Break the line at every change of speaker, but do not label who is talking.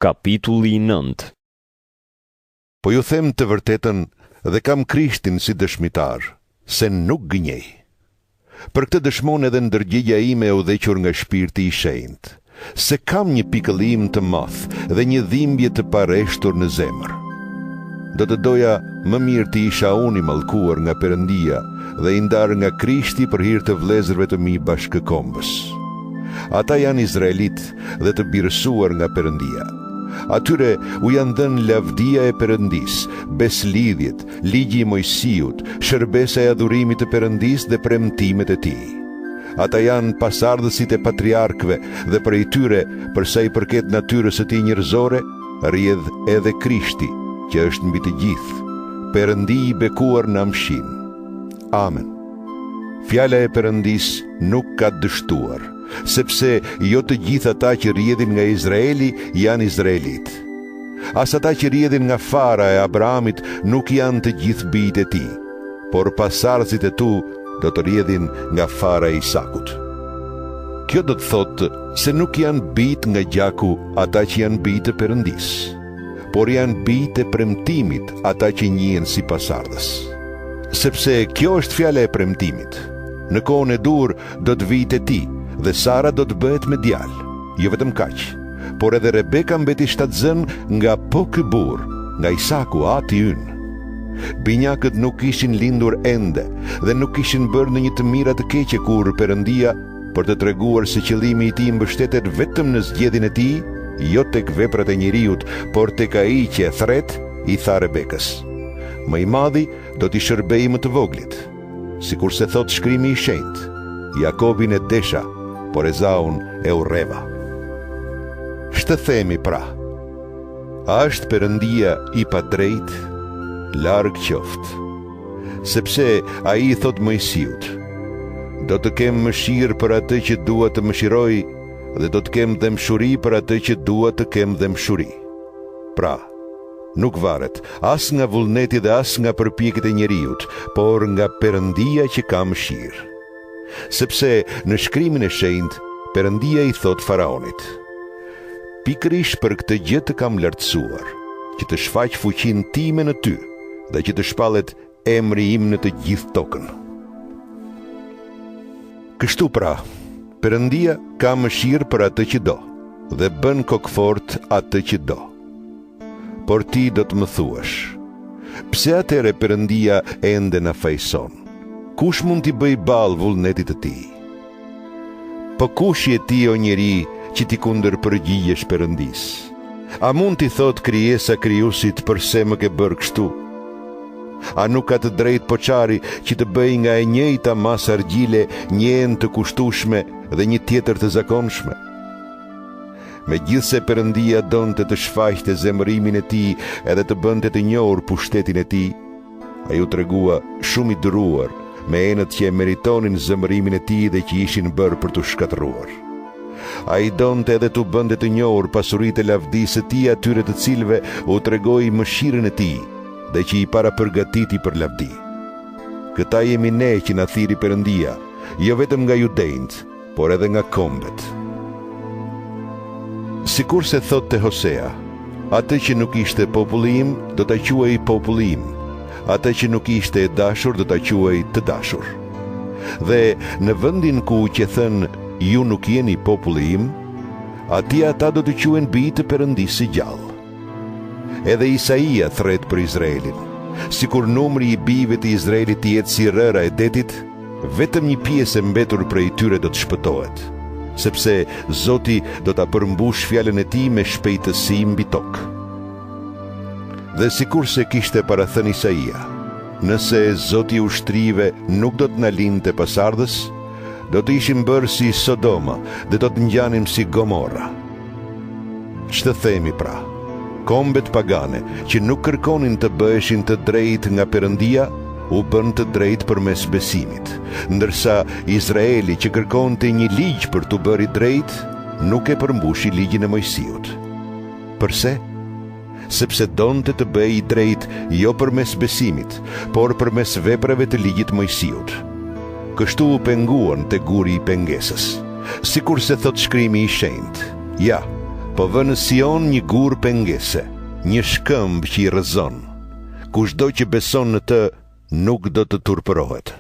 Kapitulli 9.
Po ju them të vërtetën dhe kam Krishtin si dëshmitar, se nuk gënjej. Për këtë dëshmon edhe ndërgjegja ime e udhëhequr nga Shpirti i Shenjtë, se kam një pikëllim të madh dhe një dhimbje të pareshtur në zemër. Do të doja më mirë të isha unë i mallkuar nga Perëndia dhe i ndarë nga Krishti për hir të vëllezërve të mi bashkëkombës. Ata janë izraelit dhe të birësuar nga Perëndia. Atyre u janë dhënë lavdia e Perëndis, beslidhjet, ligji i Mojsiut, shërbesa e adhurimit të Perëndis dhe premtimet e tij. Ata janë pasardhësit e patriarkëve dhe prej tyre, për sa i përket natyrës së tij njerëzore, rrjedh edhe Krishti, që është mbi të gjithë, Perëndi i bekuar në amshin. Amen. Fjala e Perëndis nuk ka dështuar, sepse jo të gjithë ata që rrjedhin nga Izraeli janë izraelit. As ata që rrjedhin nga fara e Abrahamit nuk janë të gjithë bijtë e tij, por pasardhësit e tu do të rrjedhin nga fara e Isakut. Kjo do të thotë se nuk janë bijtë nga gjaku ata që janë bijtë të Perëndis, por janë bijtë e premtimit ata që njihen si pasardhës. Sepse kjo është fjala e premtimit. Në kohën e dur do të vijë te ti dhe Sara do të bëhet me djalë. Jo vetëm kaq, por edhe Rebeka mbeti shtatzën nga po ky burr, nga Isaku, ati ynë. Binjakët nuk ishin lindur ende dhe nuk ishin bërë në një të mira të keqe kur Perëndia, për të treguar se qëllimi i tij mbështetet vetëm në zgjedhjen e tij, jo tek veprat e njeriut, por tek ai që e thret, i tha Rebekës: "Më i madhi do t'i shërbej më të voglit." Sikurse thot Shkrimi i Shenjtë: "Jakobin e desha, por Ezaun e urreva." Themi pra, a është Perëndia i padrejt? Larg qoftë. Sepse ai i thot Mojsiut: "Do të kem mëshirë për atë që dua të mëshiroj, dhe do të kem dëmshuri për atë që dua të kem dëmshuri." Pra, nuk varet as nga vullneti dhe as nga përpjekjet e njeriut, por nga Perëndia që ka mëshirë. Sepse në Shkrimin e Shenjtë, Perëndia i thot Faraonit: "Pikërisht për këtë gjë të kam lartësuar, që të shfaq fuqinë time në ty dhe që të shpallet emri im në të gjithë tokën." Kështu pra, Perëndia ka mëshirë për atë që do dhe bën kokfort atë që do. Por ti do të më thuash: pse atëre Perëndia ende na fajson? Kush mund t'i bëj ballë vullnetit të tij? Po kush je ti, o njeri, që ti kundërpërgjigjesh Perëndis? A mund t'i thot krijesa krijuesit: "Përse më ke bërë kështu"? A nuk ka të drejtë poçari që të bëj nga e njëjta masë argjile një enë të kushtueshme dhe një tjetër të zakonshme? Megjithse Perëndia donte të shfaqte zemërimin e tij edhe të bënte të njohur pushtetin e tij, ai u tregua shumë i duruar me enët që e meritonin zemërimin e tij dhe që ishin bërë për të shkatëruar. Ai donte edhe të bënte të njohur pasuritë e lavdisë së tij atyre të cilëve u tregoi mëshirën e tij dhe që i parapërgatiti për lavdi. Këta jemi ne që na thiri Perëndia, jo vetëm nga judejt, por edhe nga kombet. Sikur se thot te Hosea: "Atë që nuk ishte populli im, do ta quaj populli im. Atë që nuk ishte e dashur, do ta quaj të dashur." Dhe në vendin ku që thën: "Ju nuk jeni populli im", atje ata do të quhen bijtë të Perëndisë së gjallë. Edhe Isaia thret për Izraelin: "Sikur numri i bijve të Izraelit të jetë si rëra e detit, vetëm një pjesë e mbetur prej tyre do të shpëtohet, sepse Zoti do ta përmbush fjalën e tij me shpejtësi mbi tokë." Dhe sikur se kishte parathënë Isaia: "Nëse Zoti i ushtrive nuk do të na lindte pasardhës, do të ishim bërë si Sodoma dhe do të ngjanim si Gomorra." Ç'të themi pra? Kombet pagane që nuk kërkonin të bëheshin të drejtë nga Perëndia, u bën të drejtë përmes besimit, ndërsa Izraeli që kërkonte një ligj për të bërë i drejtë, nuk e përmbushi ligjin e Mojsiut. Përse? Sepse donte të bëhej i drejtë jo përmes besimit, por përmes veprave të ligjit Mojsiut. Kështu u penguan te guri i pengesës. Sikur se thot Shkrimi i Shenjtë: "Ja, po vë në Sion një gur pengese, një shkëmb që i rrezon. Kushdo që beson në të nuk do të turpërohet.